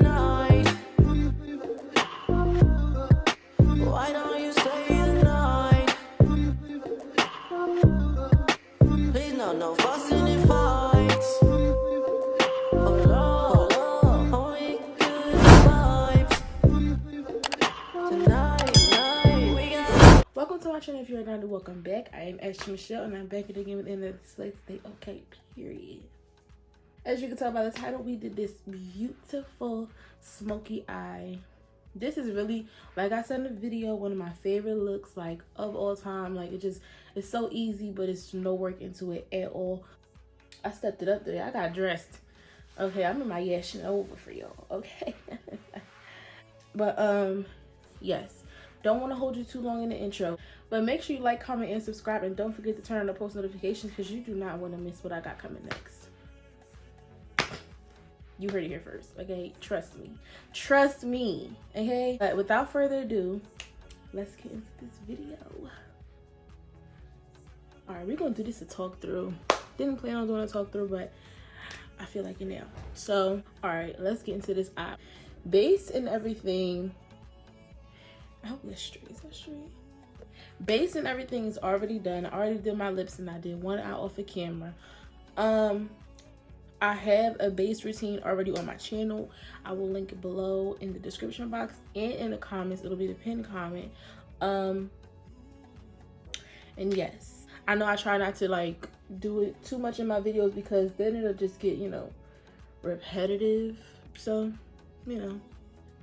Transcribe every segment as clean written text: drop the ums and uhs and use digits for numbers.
night? Why don't you stay the night? Please no fussing and fights. Hold on, only good vibes. Tonight, we got. Welcome to my channel. If you're not new, welcome back. I am Ashley Michelle, and I'm back again with another Let's Stay Okay, period. As you can tell by the title, we did this beautiful smoky eye. This is really, like I said in the video, one of my favorite looks, like, of all time. Like, it's so easy, but it's no work into it at all. I stepped it up today. I got dressed. Okay, I'm in my yashing over for y'all, okay? But, yes. Don't want to hold you too long in the intro, but make sure you like, comment, and subscribe, and don't forget to turn on the post notifications because you do not want to miss what I got coming next. You heard it here first, okay? Trust me, okay? But without further ado, let's get into this video. All right, we're gonna do this a talk through. Didn't plan on doing a talk through, but I feel like it now. So, all right, let's get into this eye. Base and everything. I hope that's straight. Is that straight? Base and everything is already done. I already did my lips and I did one eye off of camera. I have a base routine already on my channel. I will link it below in the description box and in the comments. It'll be the pinned comment. And yes, I know I try not to like do it too much in my videos because then it'll just get, you know, repetitive. So, you know,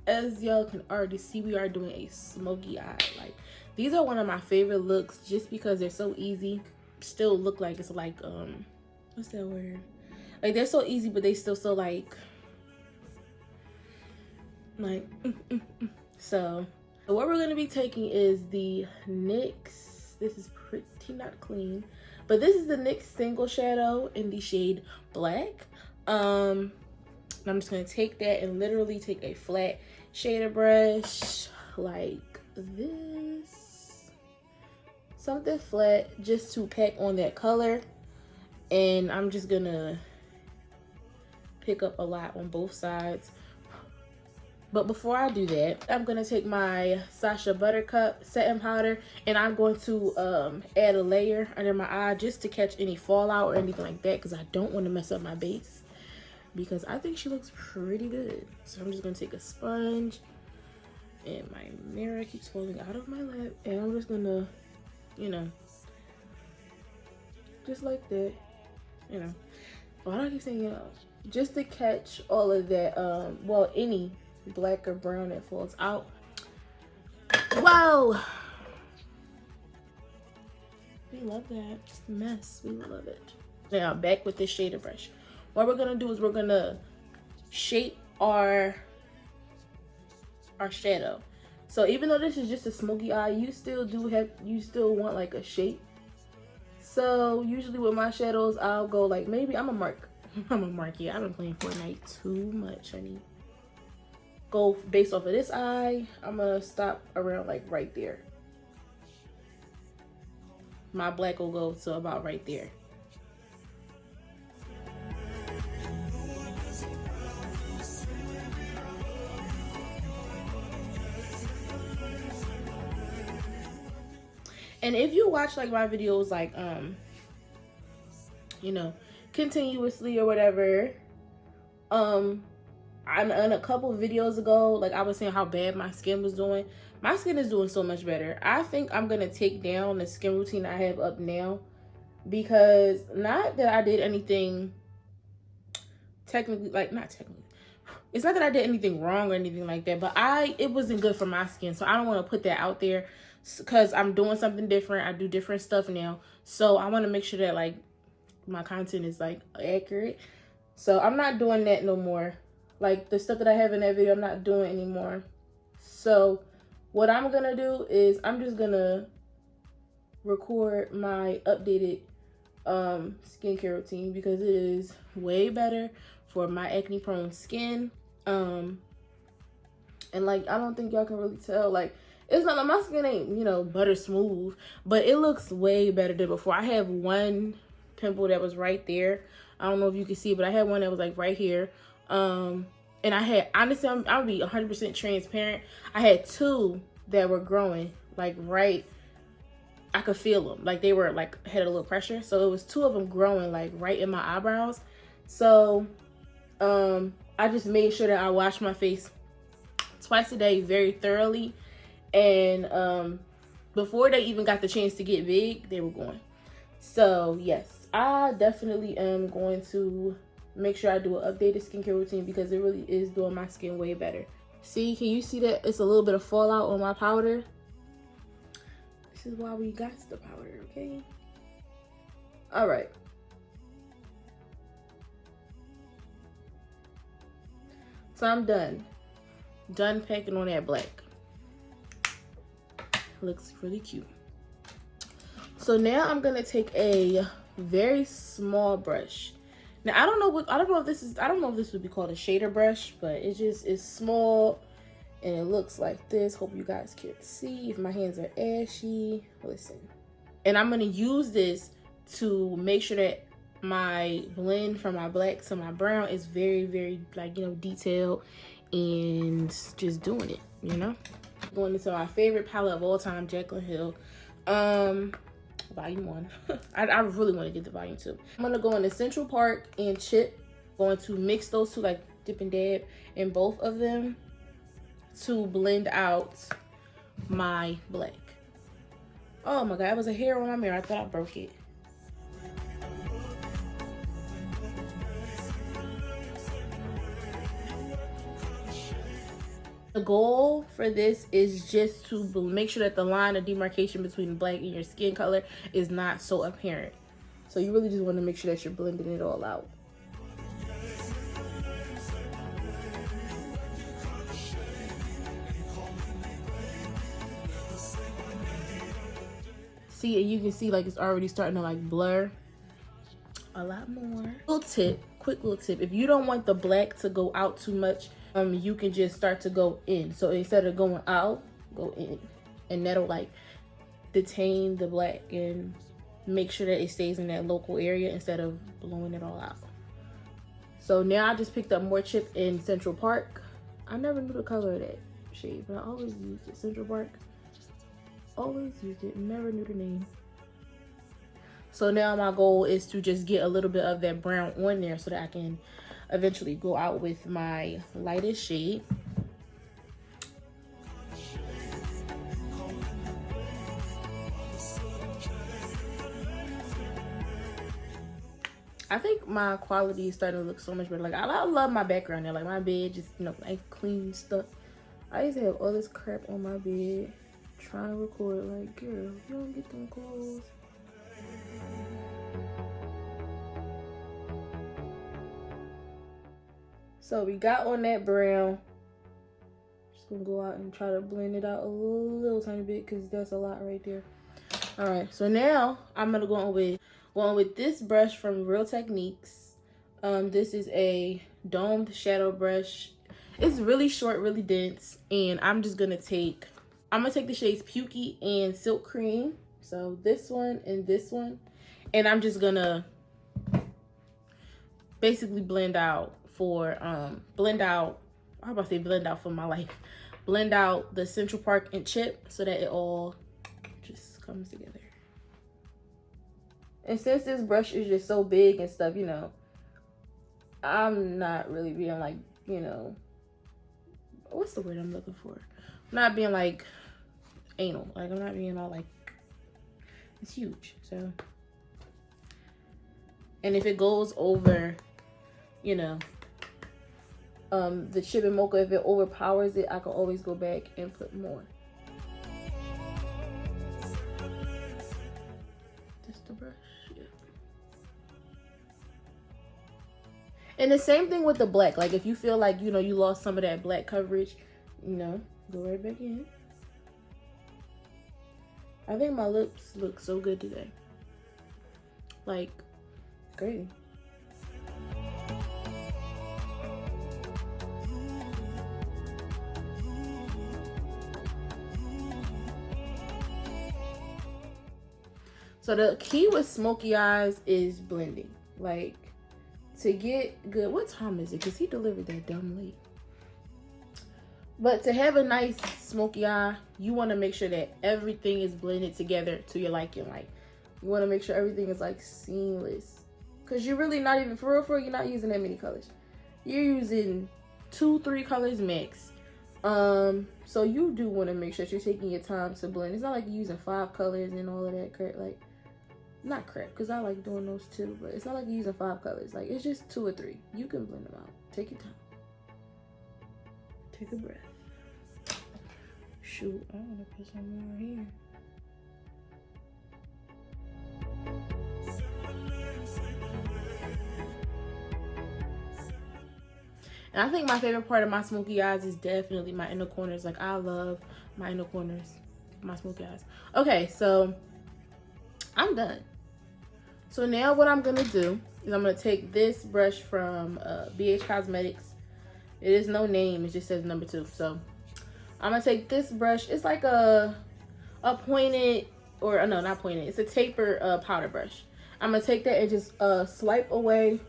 as y'all can already see, we are doing a smoky eye. Like, these are one of my favorite looks just because they're so easy. Still look like it's like, what's that word? Like, they're so easy, but they still so like So, what we're going to be taking is the NYX. This is pretty not clean, but this is the NYX single shadow in the shade Black. And I'm just going to take that and literally take a flat shader brush like this, something flat, just to pack on that color. And I'm just gonna pick up a lot on both sides. But before I do that, I'm gonna take my Sacha Buttercup setting powder and I'm going to add a layer under my eye just to catch any fallout or anything like that, because I don't want to mess up my base, because I think she looks pretty good. So I'm just gonna take a sponge, and my mirror keeps falling out of my lap, and I'm just gonna, you know, just like that, you know. Why do I keep saying, you know, just to catch all of that, well, any black or brown that falls out. Whoa! We love that mess. We love it. Now, back with this shader brush. What we're gonna do is we're gonna shape our shadow. So even though this is just a smoky eye, you still want like a shape. So usually with my shadows, I'll go like, maybe I'm a mark. Yeah, I've been playing Fortnite too much, honey. Go based off of this eye. I'm gonna stop around like right there. My black will go to about right there. And if you watch like my videos like you know, continuously or whatever, on a couple of videos ago, like I was saying how bad my skin was doing. My skin is doing so much better. I think I'm gonna take down the skin routine I have up now, because not that I did anything technically, like not technically, it's not that I did anything wrong or anything like that, but it wasn't good for my skin. So I don't want to put that out there, because I'm doing something different. I do different stuff now, so I want to make sure that like my content is like accurate. So I'm not doing that no more. Like the stuff that I have in that video, I'm not doing anymore. So what I'm gonna do is I'm just gonna record my updated skincare routine, because it is way better for my acne prone skin. And like, I don't think y'all can really tell, like, it's not like my skin ain't, you know, butter smooth, but it looks way better than before. I have one pimple that was right there. I don't know if you can see, but I had one that was like right here. And I had, honestly, I'll be 100% transparent. I had two that were growing, like right, I could feel them. Like they were like, had a little pressure. So it was two of them growing like right in my eyebrows. So I just made sure that I wash my face twice a day very thoroughly. And before they even got the chance to get big, they were going. So yes, I definitely am going to make sure I do an updated skincare routine because it really is doing my skin way better. See, can you see that it's a little bit of fallout on my powder? This is why we got the powder, okay? All right. So I'm done. Done packing on that black. Looks really cute. So now I'm gonna take a very small brush. Now I don't know if this would be called a shader brush, but it just is small and it looks like this. Hope you guys can see. If my hands are ashy, listen. And I'm gonna use this to make sure that my blend from my black to my brown is very, very, like, you know, detailed and just doing it, you know. Going into my favorite palette of all time, Jaclyn Hill. Volume 1. I really want to get the volume 2. I'm gonna go into Central Park and Chip. Going to mix those two, like dip and dab in both of them to blend out my black. Oh my god, it was a hair on my mirror. I thought I broke it. The goal for this is just to make sure that the line of demarcation between the black and your skin color is not so apparent. So you really just want to make sure that you're blending it all out. See, and you can see like it's already starting to like blur a lot more. Quick little tip. If you don't want the black to go out too much, you can just start to go in. So instead of going out, go in, and that'll like detain the black and make sure that it stays in that local area instead of blowing it all out. So now I just picked up more Chip in Central Park. I never knew the color of that shade, but I always used it. Central Park, always used it, never knew the name. So now my goal is to just get a little bit of that brown on there so that I can eventually go out with my lightest shade. I think my quality is starting to look so much better. Like I love my background there. Like my bed just, you know, like clean stuff. I used to have all this crap on my bed trying to record. Like, girl, you don't get them clothes. So we got on that brown. Just gonna go out and try to blend it out a little tiny bit because that's a lot right there. All right, so now I'm gonna go on with this brush from Real Techniques. This is a domed shadow brush. It's really short, really dense, and I'm gonna take the shades Pukey and Silk Cream. So this one and this one, and I'm just gonna basically blend out for blend out for my life. Blend out the Central Park and Chip so that it all just comes together. And since this brush is just so big and stuff, you know, I'm not really being like, you know, what's the word I'm looking for? I'm not being like anal. Like I'm not being all like, it's huge. So, and if it goes over, you know, the Chip and Mocha, if it overpowers it, I can always go back and put more. Just the brush, yeah. And the same thing with the black. Like if you feel like, you know, you lost some of that black coverage, you know, go right back in. I think my lips look so good today. Like, crazy. So the key with smoky eyes is blending. Like, to get good, what time is it? Because he delivered that dumb late. But to have a nice smoky eye, you want to make sure that everything is blended together to your liking. Like, you want to make sure everything is like seamless. Because you're really not even, for real, you're not using that many colors. You're using 2-3 colors max. So you do want to make sure that you're taking your time to blend. It's not like you're using 5 colors and all of that crap. Like, not crap, because I like doing those too. But it's not like you're using 5 colors. Like, it's just 2 or 3. You can blend them out. Take your time. Take a breath. Shoot, I want to put some more here. And I think my favorite part of my smoky eyes is definitely my inner corners. Like, I love my inner corners, my smoky eyes. Okay, so I'm done. So now what I'm gonna do is I'm gonna take this brush from BH Cosmetics. It is no name, it just says number 2. So I'm gonna take this brush. It's like a pointed, or no, not pointed. It's a taper powder brush. I'm gonna take that and just swipe away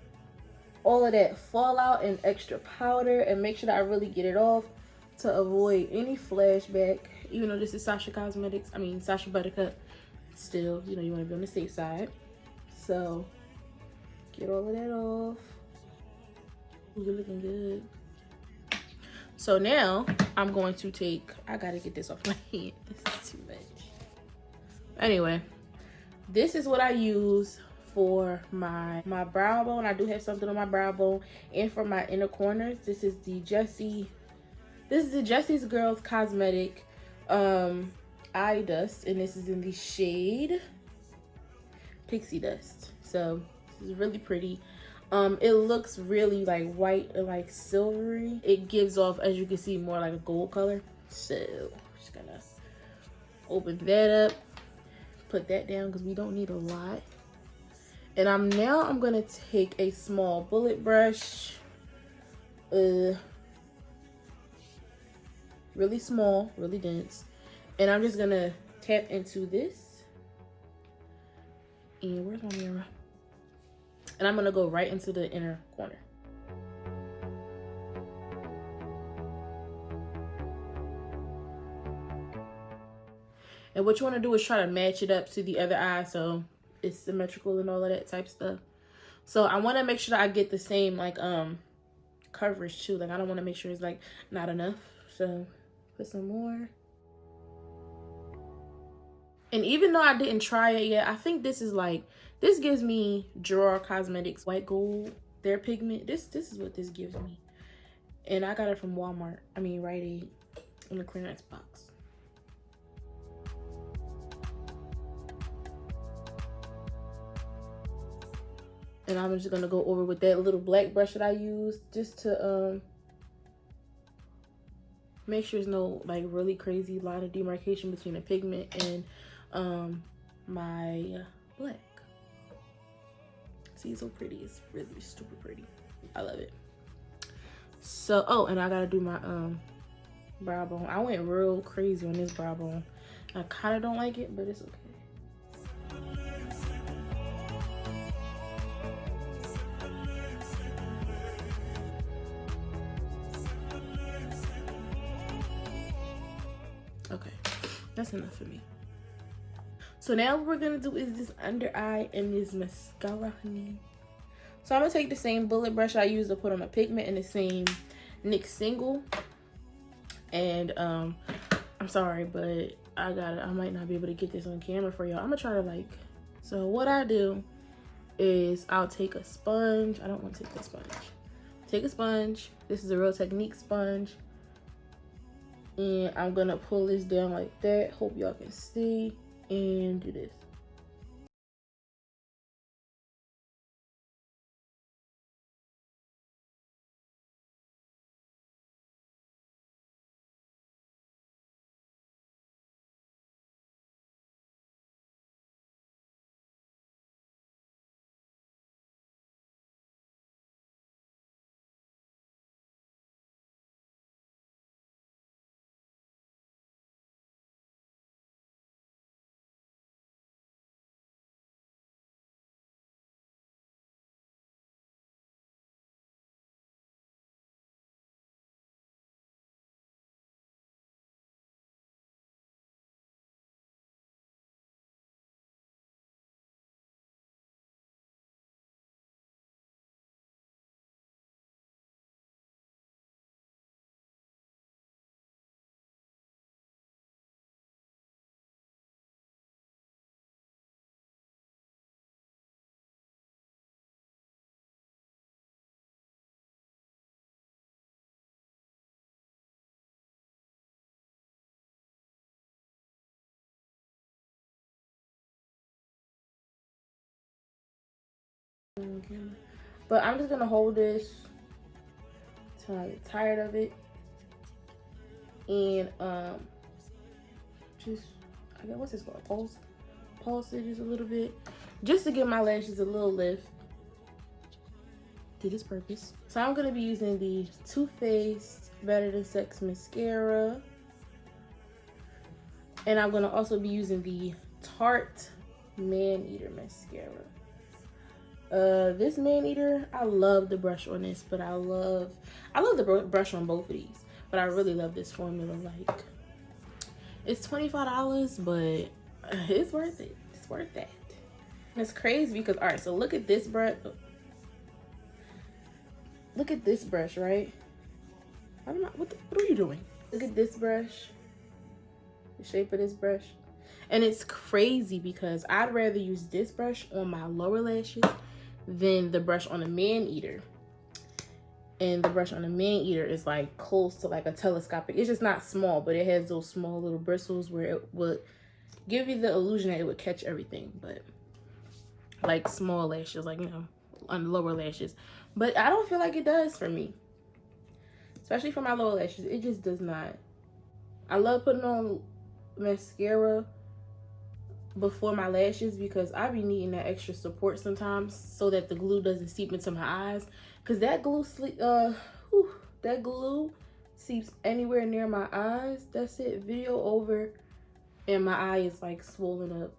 all of that fallout and extra powder and make sure that I really get it off to avoid any flashback. Even though this is Sasha Cosmetics, I mean Sasha Buttercup, still, you know, you want to be on the safe side. So get all of that off. Ooh, you're looking good. So now I'm going to take, I gotta get this off my hand. This is too much. Anyway, this is what I use for my brow bone. I do have something on my brow bone, and for my inner corners. This is the Jesse's Girls Cosmetic eye dust, and this is in the shade Pixie Dust. So this is really pretty. It looks really like white and like silvery. It gives off, as you can see, more like a gold color. So just gonna open that up, put that down because we don't need a lot. And I'm gonna take a small bullet brush, really small, really dense, and I'm just gonna tap into this. And where's my mirror? And I'm gonna go right into the inner corner. And what you want to do is try to match it up to the other eye so it's symmetrical and all of that type stuff. So I want to make sure that I get the same like coverage too. Like, I don't want to make sure it's like not enough. So put some more. And even though I didn't try it yet, I think this is like, this gives me Gerard Cosmetics white gold, their pigment. This is what this gives me. And I got it from Walmart. I mean Rite Aid, in the clearance box. And I'm just gonna go over with that little black brush that I used just to make sure there's no like really crazy line of demarcation between the pigment and my black. See, it's so pretty. It's really super pretty. I love it. So, oh, and I gotta do my brow bone. I went real crazy on this brow bone. I kind of don't like it, but it's okay. Okay, that's enough for me. So now what we're gonna do is this under eye and this mascara, honey. So I'm gonna take the same bullet brush I used to put on the pigment and the same NYX single. And I'm sorry, but I might not be able to get this on camera for y'all. I'm gonna try to like, so what I do is I'll take a sponge. I don't want to take the sponge. Take a sponge. This is a Real Technique sponge. And I'm gonna pull this down like that. Hope y'all can see. And do this. But I'm just gonna hold this till I get tired of it. And just, I guess, what's this called? Pulse it just a little bit, just to give my lashes a little lift. Did its purpose. So I'm gonna be using the Too Faced Better Than Sex mascara, and I'm gonna also be using the Tarte Man Eater mascara. This Man Eater, I love the brush on this, but I love the brush on both of these, but I really love this formula. Like, it's $25, but it's worth it. It's worth that. And it's crazy because, all right, so look at this brush. Look at this brush, right? I don't know, what are you doing? Look at this brush, the shape of this brush. And it's crazy because I'd rather use this brush on my lower lashes than the brush on the Man Eater. And the brush on the Man Eater is like close to like a telescopic. It's just not small, but it has those small little bristles where it would give you the illusion that it would catch everything. But like small lashes, like, you know, on lower lashes. But I don't feel like it does for me. Especially for my lower lashes. It just does not. I love putting on mascara before my lashes because I be needing that extra support sometimes so that the glue doesn't seep into my eyes. Because that glue seeps anywhere near my eyes. That's it. Video over. And my eye is like swollen up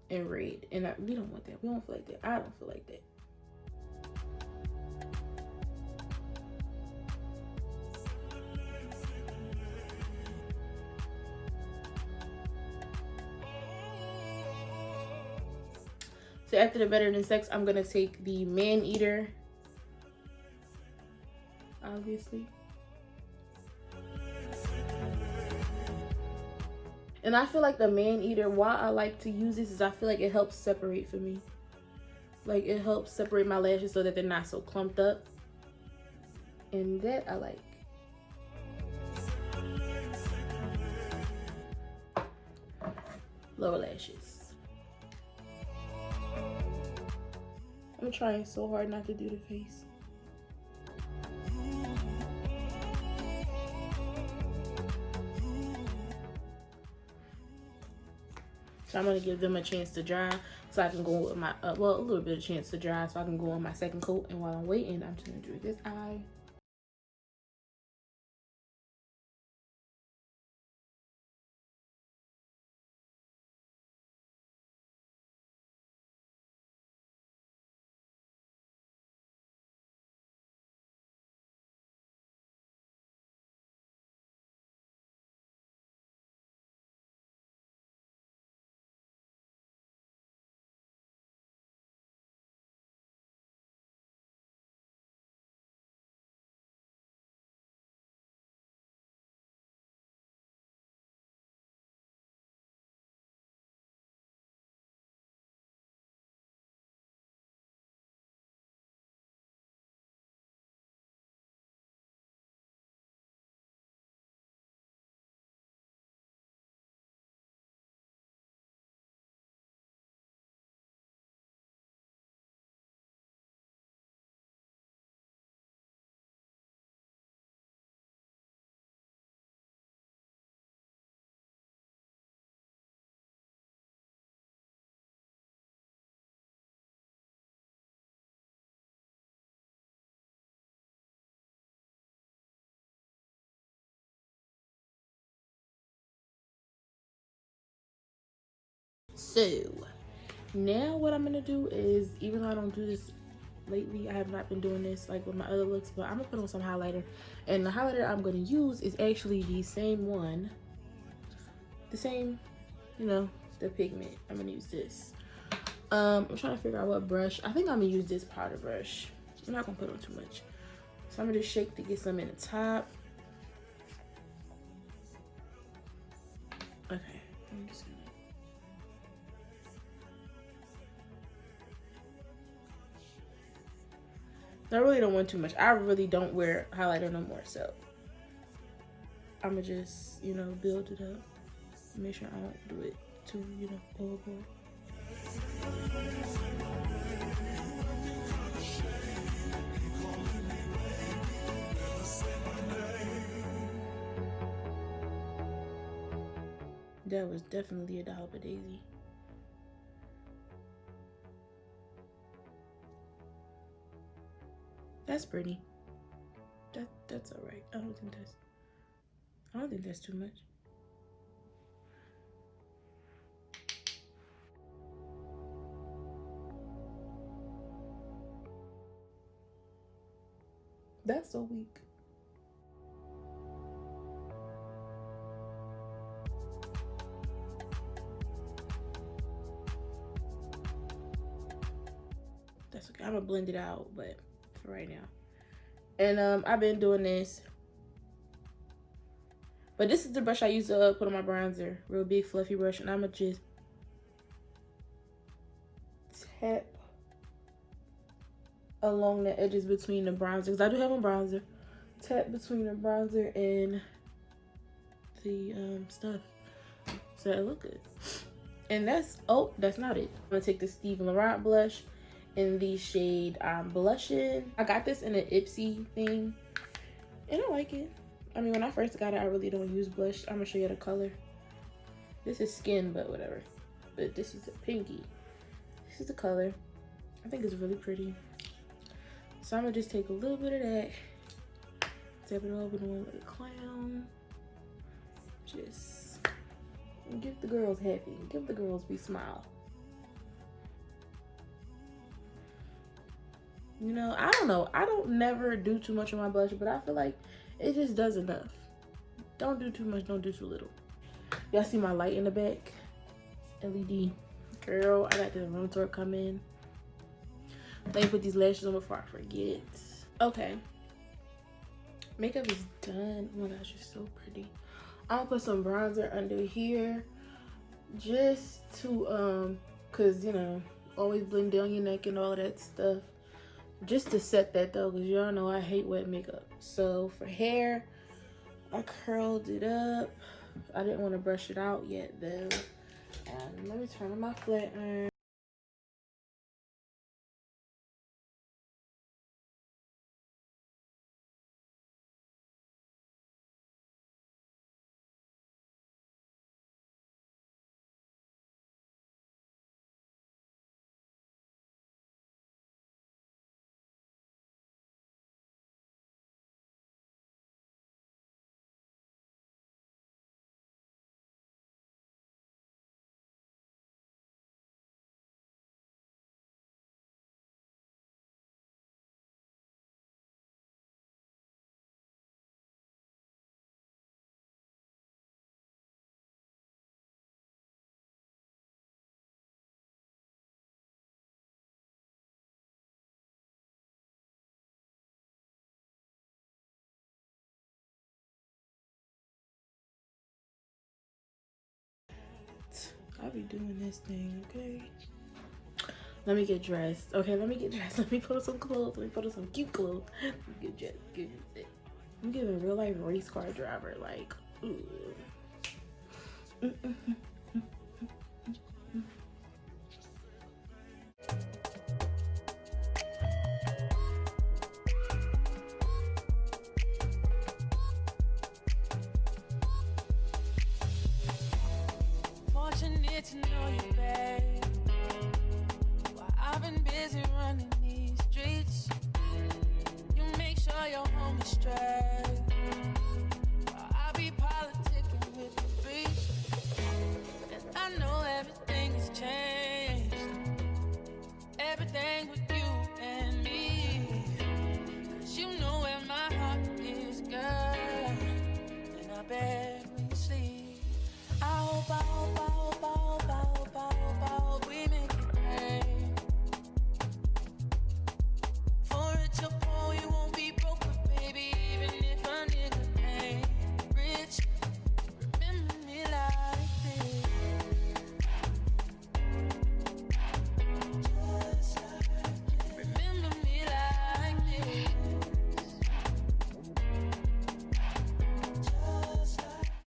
and red. And we don't want that. We don't feel like that. I don't feel like that. So after the Better Than Sex, I'm gonna take the Man Eater, obviously. And I feel like the Man Eater, why I like to use this is I feel like it helps separate for me. Like, it helps separate my lashes so that they're not so clumped up. And that I like. Lower lashes. I'm trying so hard not to do the face. So I'm gonna give them a chance to dry so I can go with my, well, a little bit of chance to dry so I can go on my second coat. And while I'm waiting, I'm just gonna do this eye. So now what I'm gonna do is, even though I don't do this lately, I have not been doing this like with my other looks, but I'm gonna put on some highlighter. And the highlighter I'm gonna use is actually the same one, the same, you know, the pigment. I'm gonna use this. I'm trying to figure out what brush. I think I'm gonna use this powder brush. I'm not gonna put on too much, so I'm gonna just shake to get some in the top. Okay, I'm just gonna, I really don't want too much. I really don't wear highlighter no more, so I'm gonna just, you know, build it up. Make sure I don't do it too, you know, overboard. That was definitely a dollar per daisy. That's pretty. That's all right. I don't think that's too much. That's so weak. That's okay. I'm gonna blend it out, but for right now. And I've been doing this. But this is the brush I use to put on my bronzer. Real big fluffy brush. And I'ma just tap along the edges between the bronzer. Because I do have a bronzer. Tap between the bronzer and the stuff. So it look good. And that's not it. I'm gonna take the Steve Laurent blush in the shade Blushing. I got this in an Ipsy thing. And I like it. I mean, when I first got it, I really don't use blush. I'm gonna show you the color. This is Skin, but whatever. But this is a pinky. This is the color. I think it's really pretty. So I'm gonna just take a little bit of that. Tap it over on like a clown. Just give the girls happy. Give the girls be smile. You know, I don't know. I don't never do too much on my blush, but I feel like it just does enough. Don't do too much, don't do too little. Y'all see my light in the back? LED. Girl, I got the room tour coming. Let me put these lashes on before I forget. Okay. Makeup is done. Oh my gosh, you're so pretty. I'm gonna put some bronzer under here. Just to, cause you know, always blend down your neck and all that stuff. Just to set that though, because y'all know I hate wet makeup. So for hair, I curled it up. I didn't want to brush it out yet though. And let me turn on my flat iron. I'll be doing this thing, okay? Let me get dressed. Okay, let me get dressed. Let me put on some clothes. Let me put on some cute clothes. Get dressed. I'm giving real life race car driver, like, ooh. Fortunate to know you, babe. While I've been busy running these streets, you make sure you're home is straight.